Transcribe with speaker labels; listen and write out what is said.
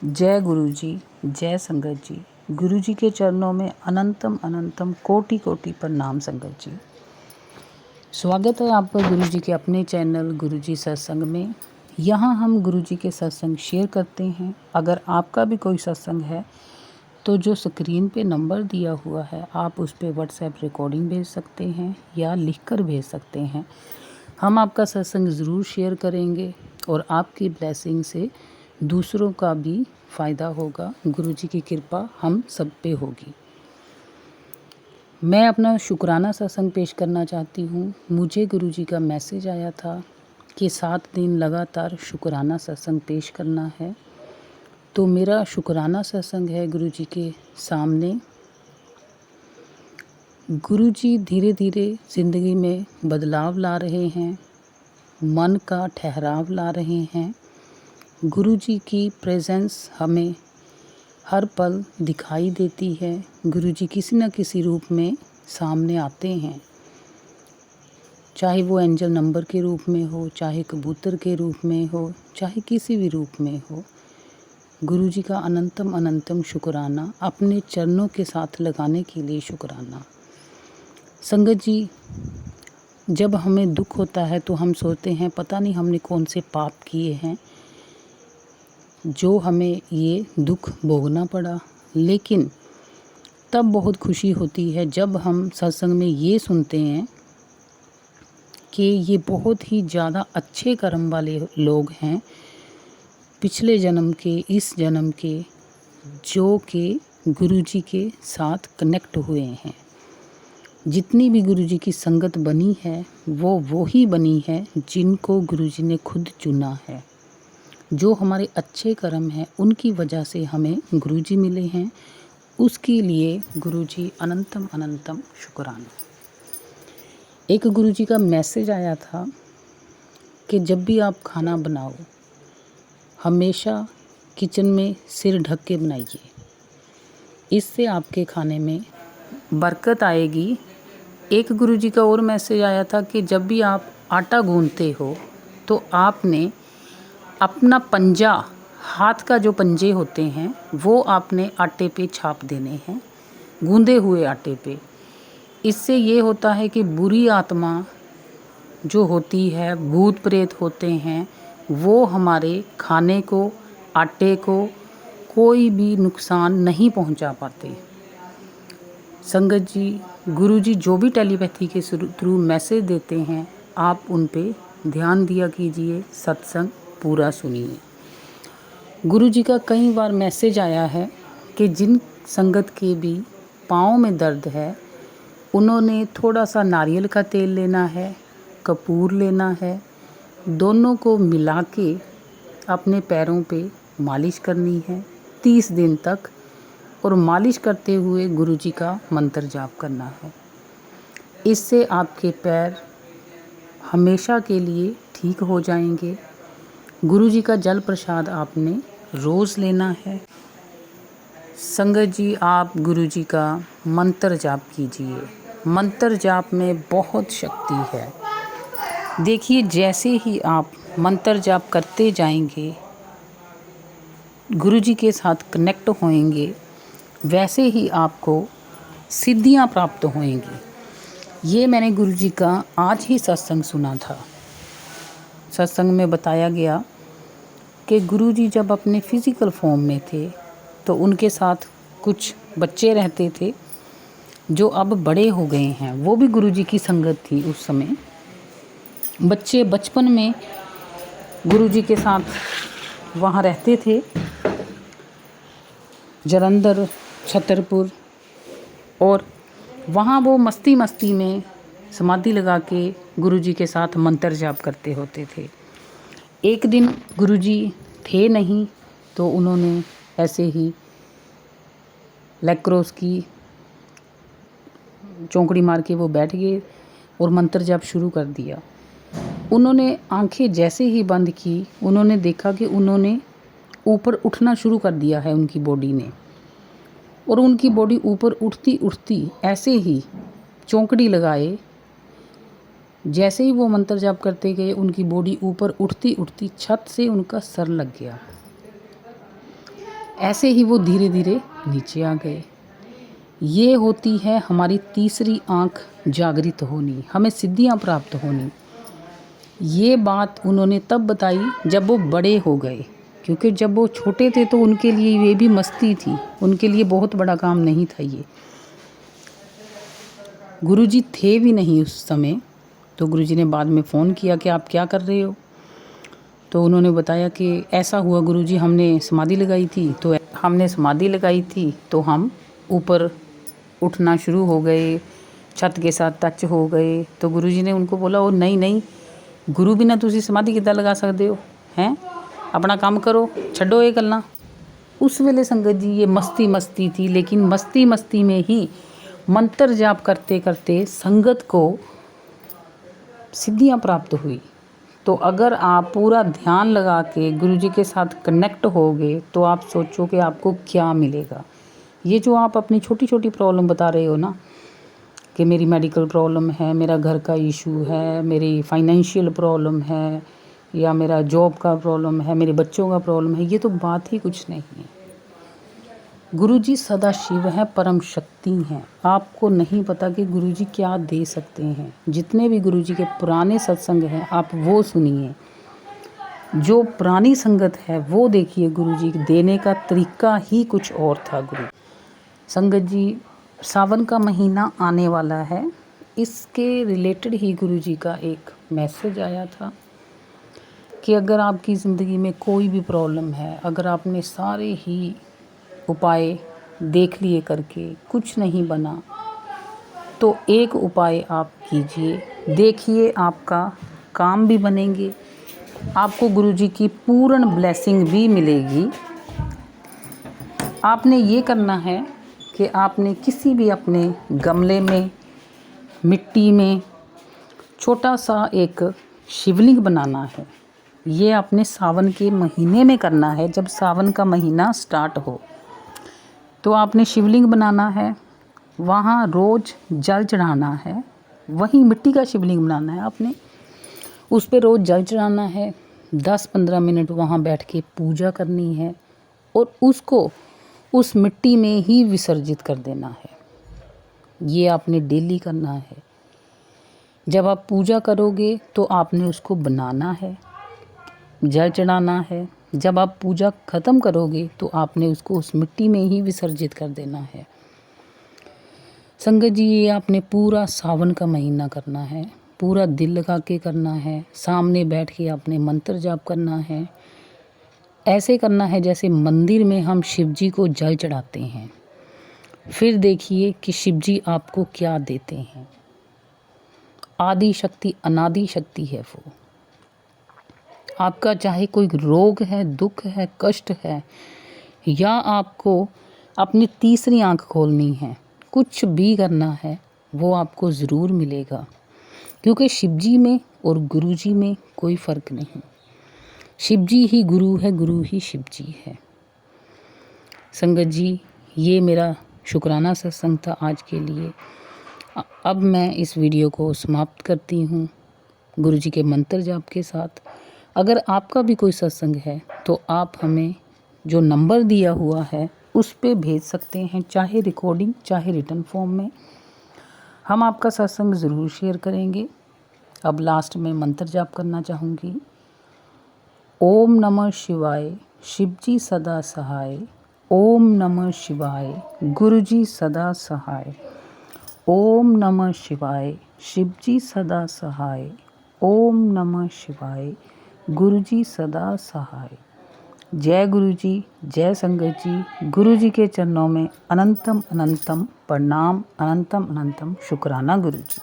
Speaker 1: जय गुरु जी, जय संगत जी। गुरु जी के चरणों में अनंतम अनंतम कोटि कोटि प्रणाम संगत जी। स्वागत है आपका गुरु जी के अपने चैनल गुरु जी सत्संग में। यहाँ हम गुरु जी के सत्संग शेयर करते हैं। अगर आपका भी कोई सत्संग है तो जो स्क्रीन पे नंबर दिया हुआ है आप उस पर व्हाट्सएप रिकॉर्डिंग भेज सकते हैं या लिखकर भेज सकते हैं। हम आपका सत्संग ज़रूर शेयर करेंगे और आपकी ब्लेसिंग से दूसरों का भी फ़ायदा होगा। गुरु जी की कृपा हम सब पे होगी। मैं अपना शुक्राना सत्संग पेश करना चाहती हूँ। मुझे गुरु जी का मैसेज आया था कि 7 दिन लगातार शुक्राना सत्संग पेश करना है। तो मेरा शुक्राना सत्संग है गुरु जी के सामने। गुरु जी धीरे धीरे ज़िंदगी में बदलाव ला रहे हैं, मन का ठहराव ला रहे हैं। गुरु जी की प्रेजेंस हमें हर पल दिखाई देती है। गुरु जी किसी न किसी रूप में सामने आते हैं, चाहे वो एंजल नंबर के रूप में हो, चाहे कबूतर के रूप में हो, चाहे किसी भी रूप में हो। गुरु जी का अनंतम अनंतम शुक्राना, अपने चरणों के साथ लगाने के लिए शुक्राना। संगत जी, जब हमें दुख होता है तो हम सोचते हैं पता नहीं हमने कौन से पाप किए हैं जो हमें ये दुख भोगना पड़ा। लेकिन तब बहुत खुशी होती है जब हम सत्संग में ये सुनते हैं कि ये बहुत ही ज़्यादा अच्छे कर्म वाले लोग हैं, पिछले जन्म के, इस जन्म के, जो कि गुरु जी के साथ कनेक्ट हुए हैं। जितनी भी गुरु जी की संगत बनी है वो ही बनी है जिनको गुरु जी ने खुद चुना है। जो हमारे अच्छे कर्म हैं उनकी वजह से हमें गुरु जी मिले हैं। उसके लिए गुरु जी अनंतम अनंतम शुक्राना। एक गुरु जी का मैसेज आया था कि जब भी आप खाना बनाओ हमेशा किचन में सिर ढक के बनाइए। इससे आपके खाने में बरकत आएगी। एक गुरु जी का और मैसेज आया था कि जब भी आप आटा गूंथते हो तो आपने अपना पंजा, हाथ का जो पंजे होते हैं वो आपने आटे पे छाप देने हैं, गूंदे हुए आटे पे। इससे ये होता है कि बुरी आत्मा जो होती है, भूत प्रेत होते हैं, वो हमारे खाने को, आटे को कोई भी नुकसान नहीं पहुंचा पाते। संगत जी, गुरु जी जो भी टेलीपैथी के थ्रू मैसेज देते हैं आप उन पे ध्यान दिया कीजिए, सत्संग पूरा सुनिए। गुरु जी का कई बार मैसेज आया है कि जिन संगत के भी पाँव में दर्द है उन्होंने थोड़ा सा नारियल का तेल लेना है, कपूर लेना है, दोनों को मिला के अपने पैरों पे मालिश करनी है 30 दिन तक, और मालिश करते हुए गुरु जी का मंत्र जाप करना है। इससे आपके पैर हमेशा के लिए ठीक हो जाएंगे। गुरु जी का जल प्रसाद आपने रोज़ लेना है। संगत जी, आप गुरु जी का मंत्र जाप कीजिए। मंत्र जाप में बहुत शक्ति है। देखिए, जैसे ही आप मंत्र जाप करते जाएंगे, गुरु जी के साथ कनेक्ट होएंगे, वैसे ही आपको सिद्धियां प्राप्त होएंगी। ये मैंने गुरु जी का आज ही सत्संग सुना था। सत्संग में बताया गया कि गुरु जी जब अपने फिज़िकल फॉर्म में थे तो उनके साथ कुछ बच्चे रहते थे जो अब बड़े हो गए हैं। वो भी गुरु जी की संगत थी उस समय। बच्चे बचपन में गुरु जी के साथ वहाँ रहते थे, जालंधर, छतरपुर, और वहाँ वो मस्ती मस्ती में समाधि लगा के गुरु जी के साथ मंत्र जाप करते होते थे। एक दिन गुरु जी थे नहीं तो उन्होंने ऐसे ही लेग क्रॉस की, चौंकड़ी मार के वो बैठ गए और मंत्र जाप शुरू कर दिया। उन्होंने आंखें जैसे ही बंद की उन्होंने देखा कि उन्होंने ऊपर उठना शुरू कर दिया है उनकी बॉडी ने, और उनकी बॉडी ऊपर उठती उठती ऐसे ही चौंकड़ी लगाए, जैसे ही वो मंत्र जाप करते गए उनकी बॉडी ऊपर उठती उठती छत से उनका सर लग गया। ऐसे ही वो धीरे धीरे नीचे आ गए। ये होती है हमारी तीसरी आँख जागृत होनी, हमें सिद्धियाँ प्राप्त होनी। ये बात उन्होंने तब बताई जब वो बड़े हो गए, क्योंकि जब वो छोटे थे तो उनके लिए ये भी मस्ती थी, उनके लिए बहुत बड़ा काम नहीं था ये। गुरुजी थे भी नहीं उस समय, तो गुरुजी ने बाद में फ़ोन किया कि आप क्या कर रहे हो। तो उन्होंने बताया कि ऐसा हुआ गुरुजी, हमने समाधि लगाई थी तो हम ऊपर उठना शुरू हो गए, छत के साथ टच हो गए। तो गुरुजी ने उनको बोला, ओ नहीं, गुरु बिना तुसी समाधि किद्दां लगा सकते हो, हैं अपना काम करो, छड्डो ये गल्लां। उस वेले संगत जी ये मस्ती थी, लेकिन मस्ती में ही मंत्र जाप करते करते संगत को सिद्धियां प्राप्त हुई। तो अगर आप पूरा ध्यान लगा के गुरुजी के साथ कनेक्ट होगे तो आप सोचो कि आपको क्या मिलेगा। ये जो आप अपनी छोटी छोटी प्रॉब्लम बता रहे हो ना, कि मेरी मेडिकल प्रॉब्लम है, मेरा घर का इशू है, मेरी फाइनेंशियल प्रॉब्लम है, या मेरा जॉब का प्रॉब्लम है, मेरे बच्चों का प्रॉब्लम है, ये तो बात ही कुछ नहीं है। गुरुजी सदा शिव है, परम शक्ति हैं। आपको नहीं पता कि गुरुजी क्या दे सकते हैं। जितने भी गुरुजी के पुराने सत्संग हैं आप वो सुनिए, जो पुरानी संगत है वो देखिए। गुरुजी देने का तरीका ही कुछ और था। गुरु संगत जी, सावन का महीना आने वाला है, इसके रिलेटेड ही गुरुजी का एक मैसेज आया था कि अगर आपकी ज़िंदगी में कोई भी प्रॉब्लम है, अगर आपने सारे ही उपाय देख लिए करके कुछ नहीं बना, तो एक उपाय आप कीजिए, देखिए आपका काम भी बनेंगे, आपको गुरुजी की पूर्ण ब्लेसिंग भी मिलेगी। आपने ये करना है कि आपने किसी भी अपने गमले में, मिट्टी में छोटा सा एक शिवलिंग बनाना है। ये आपने सावन के महीने में करना है। जब सावन का महीना स्टार्ट हो तो आपने शिवलिंग बनाना है, वहाँ रोज़ जल चढ़ाना है। वही मिट्टी का शिवलिंग बनाना है आपने, उस पर रोज़ जल चढ़ाना है। 10-15 मिनट वहाँ बैठ के पूजा करनी है और उसको उस मिट्टी में ही विसर्जित कर देना है। ये आपने डेली करना है। जब आप पूजा करोगे तो आपने उसको बनाना है, जल चढ़ाना है। जब आप पूजा ख़त्म करोगे तो आपने उसको उस मिट्टी में ही विसर्जित कर देना है। संगत जी, ये आपने पूरा सावन का महीना करना है, पूरा दिल लगा के करना है। सामने बैठ के आपने मंत्र जाप करना है। ऐसे करना है जैसे मंदिर में हम शिव जी को जल चढ़ाते हैं। फिर देखिए कि शिव जी आपको क्या देते हैं। आदि शक्ति, अनादि शक्ति है वो। आपका चाहे कोई रोग है, दुख है, कष्ट है, या आपको अपनी तीसरी आंख खोलनी है, कुछ भी करना है, वो आपको ज़रूर मिलेगा। क्योंकि शिवजी में और गुरुजी में कोई फ़र्क नहीं। शिवजी ही गुरु है, गुरु ही शिवजी है। संगत जी, ये मेरा शुक्राना सत्संग था आज के लिए। अब मैं इस वीडियो को समाप्त करती हूँ गुरुजी के मंत्र जाप के साथ। अगर आपका भी कोई सत्संग है तो आप हमें जो नंबर दिया हुआ है उस पे भेज सकते हैं, चाहे रिकॉर्डिंग चाहे रिटन फॉर्म में। हम आपका सत्संग ज़रूर शेयर करेंगे। अब लास्ट में मंत्र जाप करना चाहूँगी। ओम नमः शिवाय, शिवजी सदा सहाय। ओम नमः शिवाय, गुरुजी सदा सहाय। ओम नमः शिवाय, शिवजी सदा सहाय। ओम नमः शिवाय, गुरुजी सदा सहाय। जय गुरुजी, जय संगत जी। गुरुजी के चरणों में अनंतम अनंतम प्रणाम, अनंतम अनंतम शुक्राना गुरुजी।